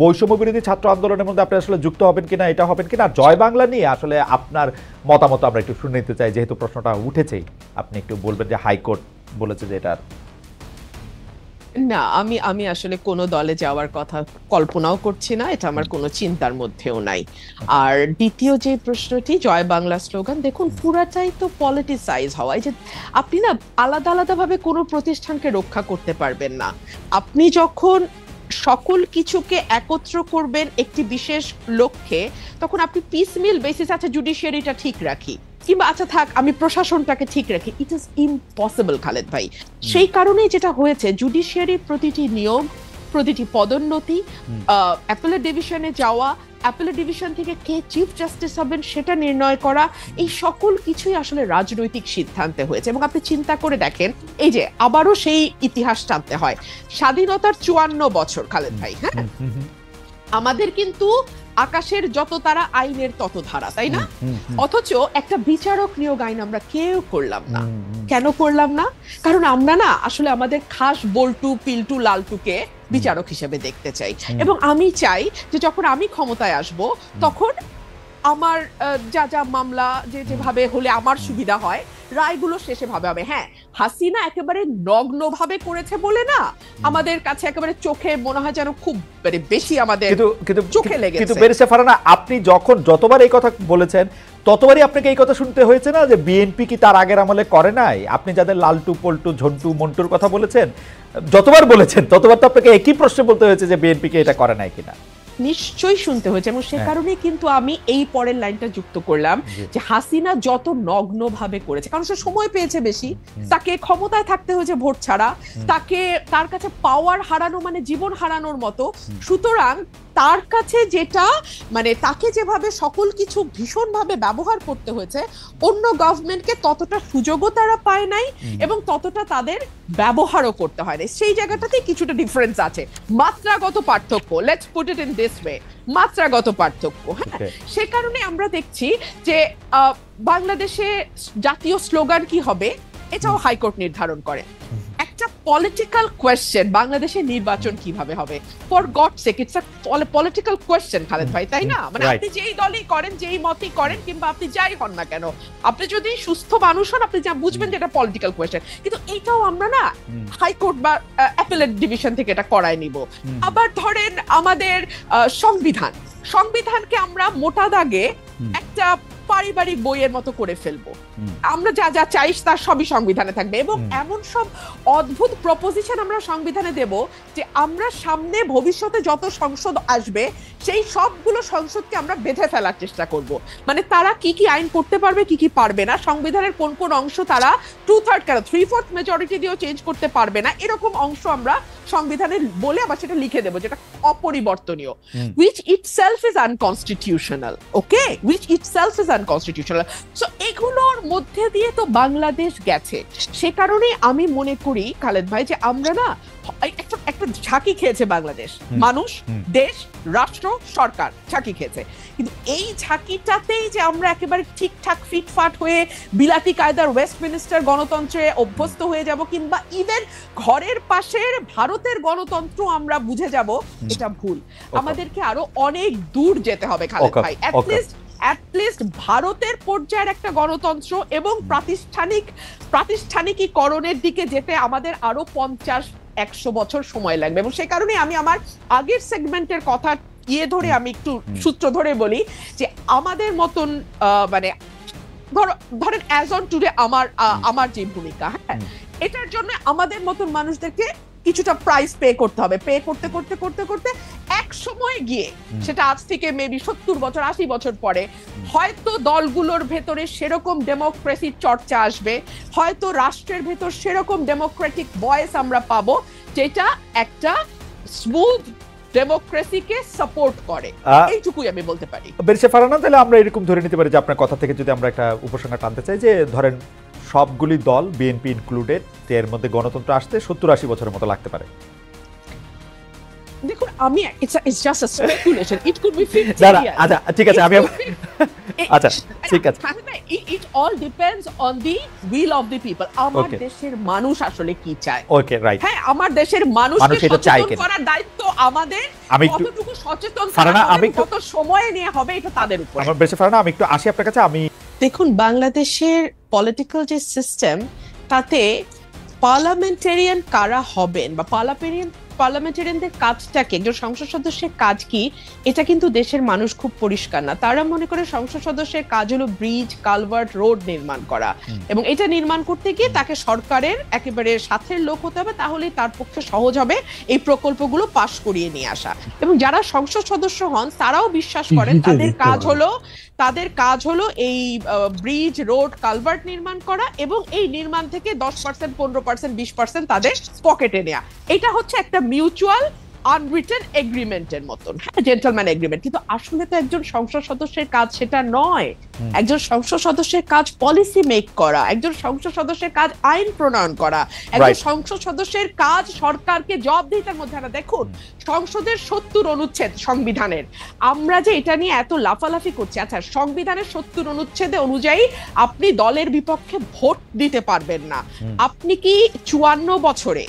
বৈষম্য বিরোধী ছাত্র আন্দোলনের মধ্যে আপনি আসলে যুক্ত হবেন কিনা, এটা হবেন কিনা, জয় বাংলা নিয়ে আসলে আপনার মতামত আমরা একটু শুনে নিতে চাই, যেহেতু প্রশ্নটা উঠেছেই। আপনি একটু বলবেন যে হাইকোর্ট বলেছে যে এটা না, আমি আসলে কোনো দলে যাওয়ার কথা কল্পনাও করছি না, এটা আমার কোনো চিন্তার মধ্যেও নাই। আর দ্বিতীয় যে প্রশ্নটি, জয় বাংলা স্লোগান, দেখুন পুরাটাই তো পলিটিসাইজ হওয়া। এই যে আপনি না আলাদা আলাদা ভাবে কোনো প্রতিষ্ঠানকে রক্ষা করতে পারবেন না। আপনি যখন সকল কিছুকে একত্র করবেন একটি বিশেষ লক্ষ্যে, তখন আপনি পিসমিল বেসিস, আচ্ছা জুডিশিয়ারিটা ঠিক রাখি, কিংবা আচ্ছা থাক আমি প্রশাসনটাকে ঠিক রাখি, ইট ইজ ইম্পসিবল খালেদ ভাই। সেই কারণেই যেটা হয়েছে, জুডিশিয়ারি প্রতিটি নিয়োগ, প্রতিটি পদোন্নতি, অ্যাপেলেট ডিভিশনে যাওয়া, অ্যাপেলেট ডিভিশন থেকে কে চিফ জাস্টিস হবেন সেটা নির্ণয় করা, এই সকল কিছুই আসলে রাজনৈতিক সিদ্ধান্তে হয়েছে। এবং আপনি চিন্তা করে দেখেন, এই যে আবারও সেই ইতিহাস টানতে হয়, স্বাধীনতার 54 বছর খালেদ ভাই, হ্যাঁ, আমাদের কিন্তু আকাশের যত তারা আইনের তত ধারা, তাই না? অথচ একটা বিচারক নিয়োগ আইন আমরা কেউ করলাম না। কেন করলাম না? কারণ আমরা না আসলে আমাদের খাস বল্টু পিল্টু লালটুকে বিচারক হিসেবে দেখতে চাই। এবং আমি চাই যে যখন আমি ক্ষমতায় আসব, তখন আমার যা যা মামলা যেভাবে হলে আমার সুবিধা হয়, রায়গুলো শেষে ভাবে হবে। হ্যাঁ, হাসিনা একেবারে নগ্ন ভাবে করেছে বলে না, আমাদের কাছে একেবারে চোখে মনে হয় যেন খুব বেশি আমাদের চোখে লেগেছে। কিন্তু বেরিসা ফারহানা, আপনি যতবার এই কথা বলেছেন, ততবারই আপনাকে এই কথা শুনতে হয়েছে না যে বিএনপি কি তার আগের আমলে করে নাই? আপনি যাদের লালটু পল্টু ঝন্টু মন্টুর কথা বলেছেন, যতবার বলেছেন ততবার তো আপনাকে একই প্রশ্ন বলতে হয়েছে যে বিএনপি কে এটা করে নাই কিনা। নিশ্চয়ই শুনতে হয়েছে, এবং সে কারণে কিন্তু আমি এই পরের লাইনটা যুক্ত করলাম যে হাসিনা যত নগ্ন ভাবে করেছে, কারণ সে সময় পেয়েছে বেশি, তাকে ক্ষমতায় থাকতে হয়েছে ভোট ছাড়া, তার কাছে পাওয়ার হারানো মানে জীবন হারানোর মতো। সুতরাং তার কাছে যেটা মানে তাকে যেভাবে সকল কিছু ভীষণভাবে ব্যবহার করতে হয়েছে, অন্য গভর্নমেন্টকে ততটা সুযোগও তারা পায় নাই এবং ততটা তাদের ব্যবহারও করতে হয় না। সেই জায়গাটাতে কিছুটা ডিফারেন্স আছে, মাত্রাগত পার্থক্য, let's put it in this way, মাত্রাগত পার্থক্য। হ্যাঁ, সে কারণে আমরা দেখছি যে বাংলাদেশে জাতীয় স্লোগান কি হবে এটাও হাইকোর্ট নির্ধারণ করে। একটা পলিটিক্যাল কোয়েশ্চেন, বাংলাদেশে নির্বাচন কিভাবে হবে, for God sake, it's a political question Khaled ভাই, তাই না? মানে আপনি যেই দলই করেন, যেই মতই করেন, কিংবা আপনি যাই হন না কেন, আপনি যদি সুস্থ মানুষ হন, আপনি যা বুঝবেন যে এটা পলিটিক্যাল কোয়েশ্চেন। কিন্তু এইটাও আমরা না হাইকোর্ট বা অ্যাপেলেট ডিভিশন থেকে এটা করায় নিব। আবার ধরেন আমাদের সংবিধানকে আমরা মোটা দাগে একটা পারিবারিক বইয়ের মতো করে ফেলবো, আমরা যা যা চাই তার সবই সংবিধানে থাকবে, এবং এমন সব অদ্ভুত প্রপোজিশন আমরা সংবিধানে দেব যে আমরা সামনে ভবিষ্যতে যত সংসদ আসবে সেই সবগুলো সংসদকে আমরা বেঁধে ফেলার চেষ্টা করব। মানে তারা কি কি আইন করতে পারবে, কি কি পারবে না, সংবিধানের কোন কোন অংশ তারা 2/3 কেন 3/4 মেজরিটি দিয়েও চেঞ্জ করতে পারবে না, এরকম অংশ আমরা সংবিধানে বলে আবার সেটা লিখে দেব যেটা অপরিবর্তনীয়, which itself is unconstitutional, okay, which itself is unconstitutional. So এগুলোর মধ্যে দিয়ে তো বাংলাদেশ গেছে। সে কারণে আমি মনে করি খালেদ ভাই যে আমরা না একটা ঝাঁকি খেয়েছে বাংলাদেশ, মানুষ, দেশ, রাষ্ট্র, সরকার ঝাঁকি খেয়েছে। কিন্তু এই ঝাঁকিটাতেই যে আমরা একেবারে ঠিকঠাক ফিটফাট হয়ে বিলাতি কায়দার ওয়েস্টমিনিস্টার গণতন্ত্রে অভ্যস্ত হয়ে যাব, কিংবা ইভেন ঘরের পাশের ভারতের গণতন্ত্র আমরা বুঝে যাব, এটা ভুল। আমাদেরকে আরো অনেক দূর যেতে হবে খালেদ ভাই, অ্যাটলিস্ট ভারতের পর্যায়ের একটা গণতন্ত্র এবং প্রাতিষ্ঠানিকীকরণের দিকে যেতে আমাদের আরো 50-100 বছর সময় লাগবে। এবং সেই কারণে আমি আমার আগের সেগমেন্টের কথা ধরে আমি একটু সূত্র ধরে বলি যে আমাদের মতন মানে ধরেন অ্যাজ অন টুডে আমার যে ভূমিকা, হ্যাঁ, এটার জন্য আমাদের মতন মানুষদেরকে কিছুটা প্রাইস পে করতে হবে। পে করতে করতে করতে করতে এক সময় গিয়ে, সেটা আজ থেকে মেবি 70 বছর 80 বছর পরে, হয়তো দলগুলোর ভেতরে সেরকম ডেমোক্রেসির চর্চা আসবে, হয়তো রাষ্ট্রের ভেতর সেরকম ডেমোক্রেটিক ভয়েস আমরা পাবো যেটা একটা স্মুথ ডেমোক্রেসিকে সাপোর্ট করে। এইটুকুই আমি বলতে পারি। বেরিসা ফারহানা, তাহলে আমরা এরকম ধরে নিতে পারি যে আপনার কথা থেকে যদি আমরা একটা উপসংহার টানতে চাই, যে ধরেন সবগুলি দল, বিএনপি ইনক্লুডেড, এর মধ্যে গণতন্ত্র আসতে 70-80 বছরের মতো লাগতে পারে। দেখুন, আমি it's just a speculation, it could be 50 দাঁড়া, years. আচ্ছা ঠিক আছে, আমি আচ্ছা ঠিক আছে, it all depends on the will of the people. আমার Okay. দেশের মানুষ আসলে কি চায়। Okay right. হ্যাঁ, আমার দেশের মানুষ মানুষকে এটা চায় সচেতন কিনা? করার দায়িত্ব আমাদের। আমি একটু- কতটুকু সচেতন ফারহানা, করা হবে, আমি একটু- কত সময় নিয়ে হবে, এটা তাদের উপর। আমার বেশি ফারহানা, আমি একটু আসি আপনার কাছে। আমি দেখুন, বাংলাদেশের পলিটিক্যাল যে সিস্টেম, তাতে পার্লামেন্টারিয়ান কারা হবেন বা পার্লামেন্টারিয়ানদের কাজটা কি, একজন সংসদ সদস্যের কাজ কি, এটা কিন্তু দেশের মানুষ খুব পরিষ্কার না। তারা মনে করে সংসদ সদস্যের কাজ হলো ব্রিজ, কালভার্ট, রোড নির্মাণ করা, এবং এটা নির্মাণ করতে গিয়ে তাকে সরকারের একেবারে সাথের লোক হতে হবে, তাহলেই তার পক্ষে সহজ হবে এই প্রকল্পগুলো পাশ করিয়ে নিয়ে আসা। এবং যারা সংসদ সদস্য হন তারাও বিশ্বাস করেন তাদের কাজ হলো এই ব্রিজ, রোড, কালভার্ট নির্মাণ করা, এবং এই নির্মাণ থেকে 10%, 15%, 20% তাদের পকেটে নেওয়া। এটা হচ্ছে একটা মিউচুয়াল আনরিটেন এগ্রিমেন্টের মতন, হ্যাঁ, জেন্টলম্যান এগ্রিমেন্ট। কিন্তু আসলে তো একজন সংসদ সদস্যের কাজ সেটা নয়। একজন সংসদ সদস্যের কাজ পলিসি মেক করা, একজন সংসদ সদস্যের কাজ আইন প্রণয়ন করা, একজন সংসদ সদস্যের কাজ সরকারকে জবাবদিহিতার মধ্যে আনা। দেখুন, সংসদের 70 অনুচ্ছেদ সংবিধানের, আমরা যে এটা নিয়ে এত লাফালাফি করছি, আচ্ছা, সংবিধানের 70 অনুচ্ছেদে অনুযায়ী আপনি দলের বিপক্ষে ভোট দিতে পারবেন না। আপনি কি 54 বছরে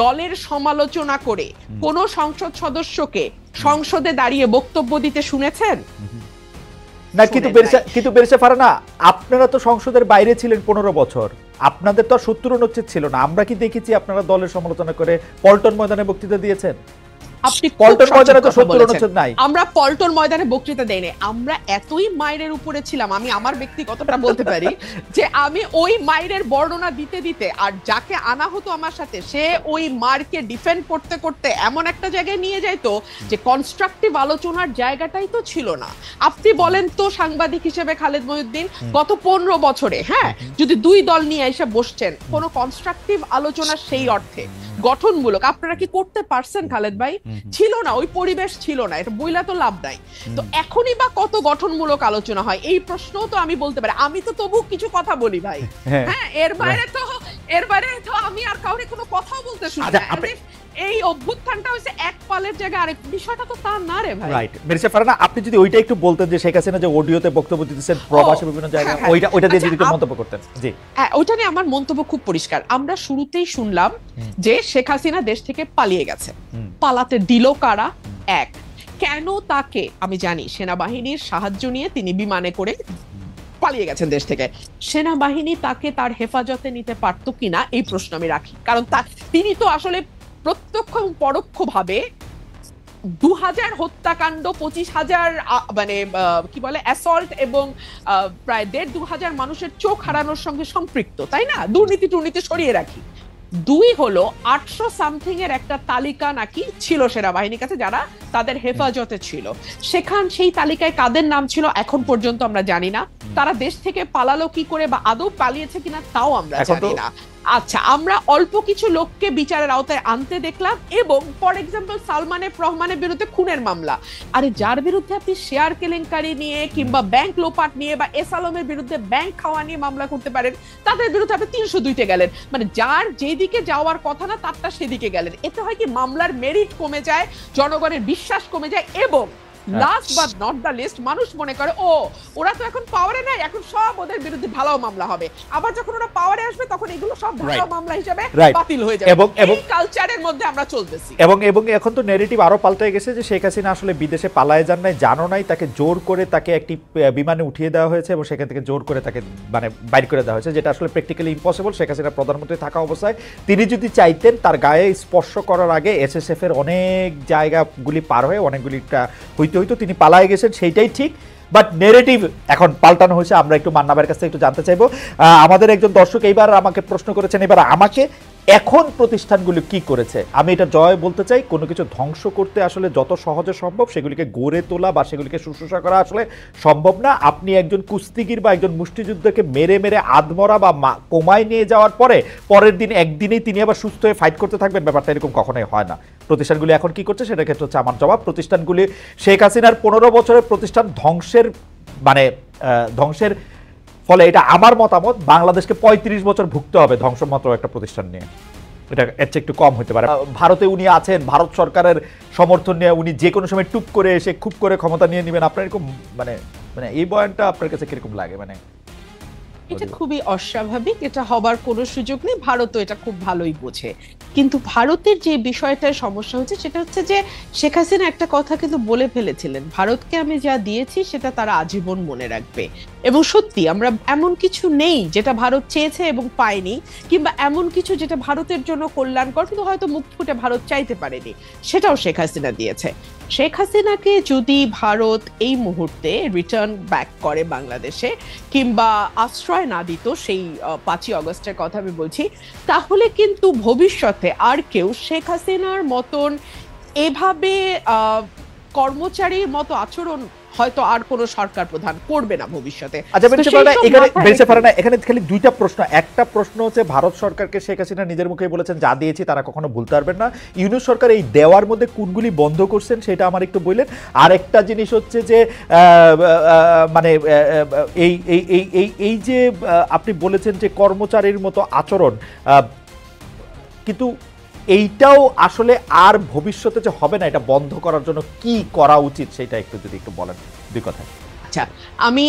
দলের সমালোচনা করে কোন সংসদ সদস্যকে সংসদে দাঁড়িয়ে বক্তব্য দিতে শুনেছেন? না, কিন্তু বেরিসা ফারহানা, আপনারা তো সংসদের বাইরে ছিলেন 15 বছর, আপনাদের তো 70 অনুচ্ছেদ ছিল না। আমরা কি দেখেছি আপনারা দলের সমালোচনা করে পল্টন ময়দানে বক্তৃতা দিয়েছেন? আপনি পল্টন ময়দানে তো 70 অনুচ্ছেদ নাই। আমরা পল্টন ময়দানে বক্তৃতা দেই নাই, আমরা এতই মাইরের উপরে ছিলাম। আমি আমার ব্যক্তিগতটা বলতে পারি যে আমি ওই মাইরের বর্ণনা দিতে দিতে, আর যাকে আনা হতো আমার সাথে, সে ওই মারকে ডিফেন্ড করতে করতে এমন একটা জায়গায় নিয়ে যাইতো যে কনস্ট্রাকটিভ আলোচনার জায়গাটাই তো ছিল না। আপনি বলেন তো, সাংবাদিক হিসেবে খালেদ মহিউদ্দিন, গত 15 বছরে, হ্যাঁ, যদি দুই দল নিয়ে এসে বসছেন, কোনো কনস্ট্রাকটিভ আলোচনা সেই অর্থে গঠনমূলক আপনারা কি করতে পারছেন খালেদ ভাই? ছিল না, ওই পরিবেশ ছিল না, এটা বইলা তো লাভ নাই। তো এখনই বা কত গঠনমূলক আলোচনা হয়, এই প্রশ্নও তো আমি বলতে পারি। আমি তো তবু কিছু কথা বলি ভাই, হ্যাঁ, এর বাইরে তো আমি আর কাউরে কোনো কথাও বলতে শুনি না। এই অভ্যুত্থানটা হইছে এক পালের জায়গায় আরেক, বিষয়টা তো তা না রে ভাই। রাইট, মেরিসা ফারহানা, আপনি যদি ওইটা একটু বলতেন যে শেখ হাসিনা যে অডিওতে বক্তব্য দিতেছেন প্রবাসী বিভিন্ন জায়গায়, ওইটা দিয়ে যদি একটু মন্তব্য করতেন। জি হ্যাঁ, ওইটা নিয়ে আমার মন্তব্য খুব পরিষ্কার। আমরা শুরুতেই শুনলাম যে শেখ হাসিনা দেশ থেকে পালিয়ে গেছে। পালাতে দিল কারা? এক, কেন তাকে, আমি জানি সেনাবাহিনীর সাহায্য নিয়ে তিনি বিমানে করে পালিয়ে গেছেন দেশ থেকে। সেনাবাহিনী তাকে তার হেফাজতে নিতে পারতো কিনা এই প্রশ্ন আমি রাখি, কারণ তিনি তো আসলে প্রত্যক্ষ এবং পরোক্ষভাবে 2000 হত্যাকাণ্ড, 25,000 মানে কি বলে অ্যাসল্ট, এবং প্রায় 1,500 মানুষের চোখ হারানোর সঙ্গে সম্পৃক্ত, তাই না? দুর্নীতি সরিয়ে রাখি। 2 হলো 800 সামথিং এর একটা তালিকা নাকি ছিল সেনাবাহিনীর কাছে যারা তাদের হেফাজতে ছিল। সেই তালিকায় কাদের নাম ছিল এখন পর্যন্ত আমরা জানি না। তারা দেশ থেকে পালালো কি করে বা আদৌ পালিয়েছে কিনা তাও আমরা জানি না। আচ্ছা, আমরা অল্প কিছু লোককে বিচারের আওতায় আনতে দেখলাম, এবং ফর এক্সাম্পল সালমান এফ রহমানের বিরুদ্ধে খুনের মামলা। আরে যার বিরুদ্ধে আপনি শেয়ার কেলেঙ্কারি নিয়ে কিংবা ব্যাংক লোপাট নিয়ে বা এস আলমের বিরুদ্ধে ব্যাংক খাওয়া নিয়ে মামলা করতে পারেন, তাদের বিরুদ্ধে আপনি 302-তে গেলেন। মানে যার যেদিকে যাওয়ার কথা না তারটা সেদিকে গেলেন। এতে হয় কি, মামলার মেরিট কমে যায়, জনগণের বিশ্বাস কমে যায়, এবং last but not the least, মানুষ মনে করে ও ওরা তো এখন পাওয়ারে নাই, এখন সব ওদের বিরুদ্ধে ভালো মামলা হবে। আবার যখন ওরা পাওয়ারে আসবে তখন এগুলো সব ভালো মামলা হিসেবে বাতিল হয়ে যাবে। এবং কালচারের মধ্যে আমরা চলতেছি। এবং এখন তো ন্যারেটিভ আরো পাল্টে গেছে যে শেখ হাসিনা আসলে বিদেশে পালায় যান নাই, জানো নাই, তাকে জোর করে তাকে একটি বিমানে উঠিয়ে দেওয়া হয়েছে এবং সেখান থেকে জোর করে তাকে মানে বাইর করে দেওয়া হয়েছে, যেটা আসলে প্র্যাকটিক্যালি ইম্পসিবল। শেখ হাসিনা প্রধানমন্ত্রী থাকা অবস্থায় তিনি যদি চাইতেন তার গায়ে স্পর্শ করার আগে এসএসএফ এর অনেক জায়গাগুলি পার হয়ে অনেকগুলিটা হইতে তিনি পালায় গেছেন, সেইটাই ঠিক। বাট নেগেটিভ এখন পাল্টানো হয়েছে। আমরা একটু মান্নাবের কাছ থেকে একটু জানতে চাইবো। আমাদের একজন দর্শক এইবার আমাকে প্রশ্ন করেছেন, এবার আমাকে এখন প্রতিষ্ঠানগুলো কি করেছে। আমি এটা জয় বলতে চাই, কোনো কিছু ধ্বংস করতে আসলে যত সহজে সম্ভব সেগুলিকে গড়ে তোলা বা সেগুলিকে শুশ্রূষা করা আসলে সম্ভব না। আপনি একজন কুস্তিগির বা একজন মুষ্টিযুদ্ধকে মেরে মেরে আধমরা বা কোমায় নিয়ে যাওয়ার পরের দিন একদিনেই তিনি আবার সুস্থ হয়ে ফাইট করতে থাকবেন, ব্যাপারটা এরকম কখনোই হয় না। প্রতিষ্ঠানগুলি এখন কি করছে সেটার ক্ষেত্রে হচ্ছে আমার জবাব, প্রতিষ্ঠানগুলি শেখ হাসিনার 15 বছরের প্রতিষ্ঠান ধ্বংসের ফলে, এটা আমার মতামত, বাংলাদেশকে 35 বছর ভুগতে হবে ধ্বংসমাত্র একটা প্রতিষ্ঠান নিয়ে। এটা এর চেয়ে একটু কম হতে পারে। ভারতে উনি আছেন, ভারত সরকারের সমর্থন নিয়ে উনি যে কোনো সময় টুপ করে এসে খুব করে ক্ষমতা নিয়ে নেবেন, আপনার এরকম মানে মানে এই বয়ানটা আপনার কাছে কিরকম লাগে? মানে এটা খুবই অস্বাভাবিক, এটা হবার কোনো সুযোগ নেই, ভারতও এটা খুব ভালোই বোঝে। কিন্তু ভারতের যে বিষয়টার সমস্যা হচ্ছে সেটা হচ্ছে যে শেখ হাসিনা একটা কথা কিন্তু বলে ফেলেছিলেন, ভারতকে আমি যা দিয়েছি সেটা তারা আজীবন মনে রাখবে। এবং সত্যি আমরা এমন কিছু নেই যেটা ভারত চেয়েছে এবং পায়নি, কিংবা এমন কিছু যেটা ভারতের জন্য কল্যাণকর কিন্তু হয়তো মুখ ফুটে ভারত চাইতে পারেনি, সেটাও শেখ হাসিনা দিয়েছে। শেখ হাসিনাকে যদি ভারত এই মুহূর্তে রিটার্ন ব্যাক করে বাংলাদেশে, কিংবা আশ্রয় না দিত, সেই 5ই আগস্টের কথা আমি বলছি, তাহলে কিন্তু ভবিষ্যতে আর কেউ শেখ হাসিনার মতন এভাবে কর্মচারীর মতো আচরণ হয়তো আর কোনো সরকার প্রধান করবে না ভবিষ্যতে। এখানে খালি দুইটা প্রশ্ন। একটা প্রশ্ন হচ্ছে ভারত সরকারকে শেখ হাসিনা নিজের মুখেই বলেছেন যা দিয়েছি তারা কখনো ভুলতে পারবেন না, ইউনূস সরকার এই দেওয়ার মধ্যে কোনগুলি বন্ধ করছেন সেটা আমার একটু বললেন। আর একটা জিনিস হচ্ছে যে মানে এই এই এই এই এই যে আপনি বলেছেন যে কর্মচারীর মতো আচরণ, কিন্তু এইটাও আসলে আর ভবিষ্যতে যে হবে না, এটা বন্ধ করার জন্য কি করা উচিত সেটা একটু যদি একটু বলেন দুই কথা। আচ্ছা, আমি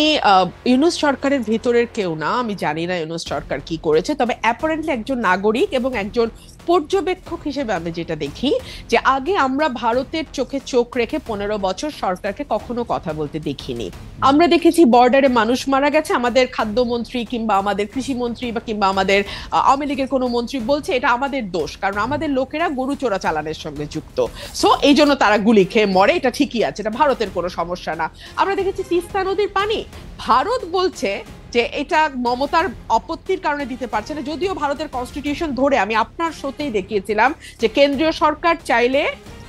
ইউনূস সরকারের ভিতরের কেউ না, আমি জানি না ইউনূস সরকার কি করেছে, তবে অ্যাপারেন্টলি একজন নাগরিক এবং একজন পর্যবেক্ষক হিসেবে আমি যেটা দেখি যে আগে আমরা ভারতের চোখে চোখ রেখে 15 বছর সরকারকে কখনো কথা বলতে দেখিনি। আমরা দেখেছি বর্ডারে মানুষ মারা গেছে, আমাদের খাদ্যমন্ত্রী কিংবা আমাদের কৃষিমন্ত্রী বা কিংবা আমাদের আওয়ামী লীগের কোনো মন্ত্রী বলছে এটা আমাদের দোষ, কারণ আমাদের লোকেরা গরু চোরা চালানের সঙ্গে যুক্ত, সো এই জন্য তারা গুলি খেয়ে মরে, এটা ঠিকই আছে, এটা ভারতের কোনো সমস্যা না। আমরা দেখেছি তিস্তা নদীর পানি ভারত বলছে যে এটা মমতার আপত্তির কারণে দিতে পারছে না, যদিও ভারতের কনস্টিটিউশন ধরে আমি আপনার শোতেই দেখিয়েছিলাম যে কেন্দ্রীয় সরকার চাইলে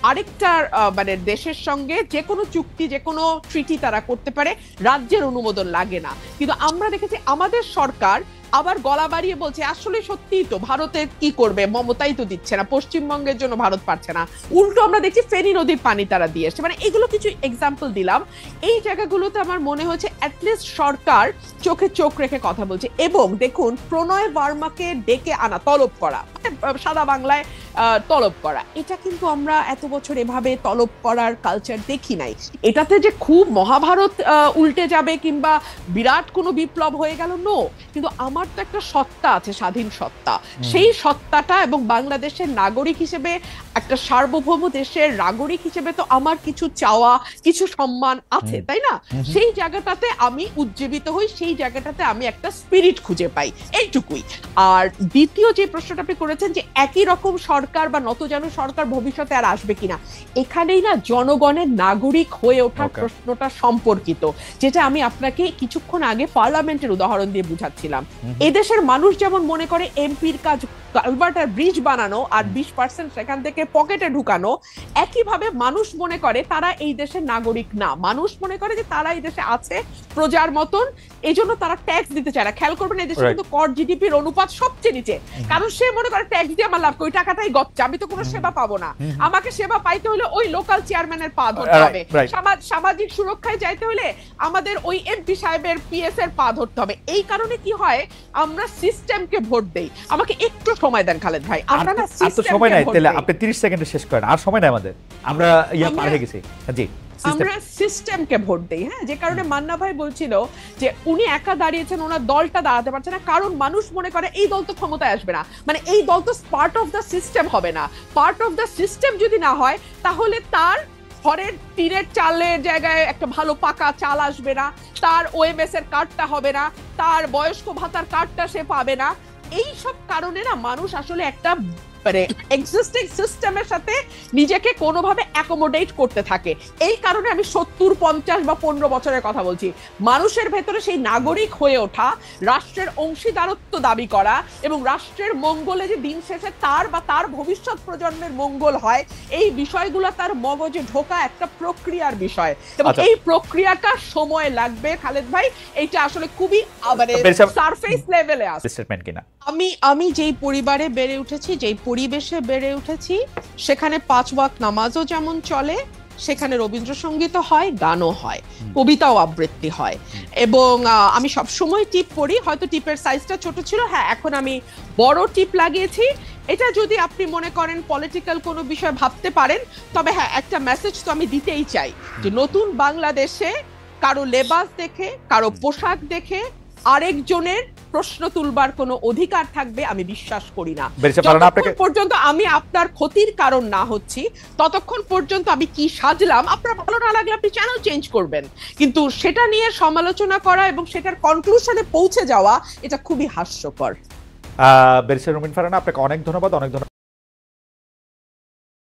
আরেকটা মানে দেশের সঙ্গে যে কোনো চুক্তি, যে কোনো ট্রিটি তারা করতে পারে, রাজ্যের অনুমোদন লাগে না। কিন্তু আমরা দেখেছি আমাদের সরকার আবার গলা বাড়িয়ে বলছে আসলে সত্যিই তো ভারতের কি করবে, মমতাই তো দিচ্ছে না, পশ্চিমবঙ্গের জন্য ভারত পারছে না, উল্টো আমরা দেখছি ফেনী নদীর পানি তারা দিয়ে এসছে। মানে এগুলো কিছু এক্সাম্পল দিলাম, এই জায়গাগুলোতে আমার মনে হচ্ছে অ্যাটলিস্ট সরকার চোখে চোখ রেখে কথা বলছে। এবং দেখুন, প্রণয় বার্মাকে ডেকে আনা, তলব করা, সাদা বাংলায় তলব করা, এটা কিন্তু আমরা এত বছর এভাবে তলব করার কালচার দেখি নাই। এটাতে যে খুব মহাভারত উল্টে যাবে কিংবা বিরাট কোনো বিপ্লব হয়ে গেল, নো, কিন্তু আমার তো একটা সত্তা আছে, স্বাধীন সত্তা, সেই সত্তাটা এবং বাংলাদেশের নাগরিক হিসেবে, একটা সার্বভৌম দেশের নাগরিক হিসেবে তো আমার কিছু চাওয়া, কিছু সম্মান আছে, তাই না? সেই জায়গাটাতে আমি উজ্জীবিত হই, সেই জায়গাটাতে আমি একটা স্পিরিট খুঁজে পাই, এইটুকুই। আর দ্বিতীয় যে প্রশ্নটা আপনি করেছেন যে একই রকম সরকার বা নতজানু সরকার ভবিষ্যতে আর আসবে কিনা, এখানেই না জনগণের নাগরিক হয়ে ওঠার প্রশ্নটা সম্পর্কিত, যেটা আমি আপনাকে কিছুক্ষণ আগে পার্লামেন্টের উদাহরণ দিয়ে বুঝাচ্ছিলাম। এদেশের মানুষ যেমন মনে করে এমপির কাজ কালভার্ট আর ব্রিজ বানানো আর 20% সেখান থেকে পকেটে ঢুকানো, একইভাবে মানুষ মনে করে তারা এই দেশের নাগরিক না, মানুষ মনে করে যে তারা এই দেশে আছে প্রজার মতন, এই জন্য তারা ট্যাক্স দিতে চায় না। খেয়াল করবেন এই দেশে কিন্তু কর জিডিপির অনুপাত সবচেয়ে নিচে, কারণ সে মনে করে ট্যাক্স দিয়ে আমার লাভ, ওই টাকাটাই গচ্চা, আমি তো কোনো সেবা পাবো না, আমাকে সেবা পাইতে হলে ওই লোকাল চেয়ারম্যানের পা ধরতে হবে, সামাজিক সুরক্ষায় যাইতে হলে আমাদের ওই এমপি সাহেবের পিএস এর পা ধরতে হবে। এই কারণে কি হয়, আমরা সিস্টেমকে ভোট দেই। আমাকে একটু সময় দেন খালেদ ভাই, আমরা না সময় নাই, তাহলে আপনি 30 সেকেন্ডে শেষ করেন, আর সময় নাই আমাদের, আমরা পার হয়ে গেছি। জি, আমরা সিস্টেমকে ভোট দেই। হ্যাঁ, যে কারণে মান্না ভাই বলছিল যে উনি একা দাঁড়িয়েছেন, ওনার দলটা দাঁড়াতে পারছে না, কারণ মানুষ মনে করে এই দল তো ক্ষমতায় আসবে না, মানে এই দল তো পার্ট অফ দ্য সিস্টেম হবে না। পার্ট অফ দ্য সিস্টেম যদি না হয়, তাহলে তার ঘরের টিনের চালের জায়গায় একটা ভালো পাকা চাল আসবে না, তার ওএমএস এর কার্ডটা হবে না, তার বয়স্ক ভাতার কার্ডটা সে পাবে না। এই সব কারণে না মানুষ আসলে একটা মানে এক্সিস্টিং সিস্টেমের সাথে নিজেকে কোনোভাবে অ্যাকোমোডেট করতে থাকে। এই কারণে আমি 70, 50 বা 15 বছরের কথা বলছি। মানুষের ভেতরে সেই নাগরিক হয়ে ওঠা, রাষ্ট্রের অংশীদারত্ব দাবি করা এবং রাষ্ট্রের মঙ্গলে যে দিন শেষে তার বা তার ভবিষ্যৎ প্রজন্মের মঙ্গল হয়, এই বিষয়গুলো তার মগজে ঢোকা একটা প্রক্রিয়ার বিষয়, এবং এই প্রক্রিয়াটা সময় লাগবে খালেদ ভাই। এইটা আসলে খুবই মানে সারফেস লেভেলে আছে। আমি যেই পরিবারে বেড়ে উঠেছি, যেই পরিবেশে বেড়ে উঠেছি, সেখানে 5 ওয়াক্ত নামাজও যেমন চলে, সেখানে রবীন্দ্রসঙ্গীতও হয়, গানও হয়, কবিতাও আবৃত্তি হয়। এবং আমি সব সময় টিপ পড়ি, হয়তো টিপের সাইজটা ছোট ছিল, হ্যাঁ এখন আমি বড় টিপ লাগিয়েছি। এটা যদি আপনি মনে করেন পলিটিক্যাল কোনো বিষয় ভাবতে পারেন, তবে হ্যাঁ একটা মেসেজ তো আমি দিতেই চাই যে নতুন বাংলাদেশে কারো লেবাস দেখে, কারো পোশাক দেখে আরেকজনের প্রশ্ন তুলবার কোনো অধিকার থাকবে আমি বিশ্বাস করি না। যতক্ষণ পর্যন্ত আমি আপনার ক্ষতির কারণ না হচ্ছি, ততক্ষণ পর্যন্ত আমি কি সাজলাম, আপনার ভালো না লাগলে আপনি চ্যানেল চেঞ্জ করবেন, কিন্তু সেটা নিয়ে সমালোচনা করা এবং সেটার কনক্লুশনে পৌঁছে যাওয়া এটা খুবই হাস্যকর। ব্যারিস্টার রুমিন ফারহানা, আপনাকে অনেক ধন্যবাদ।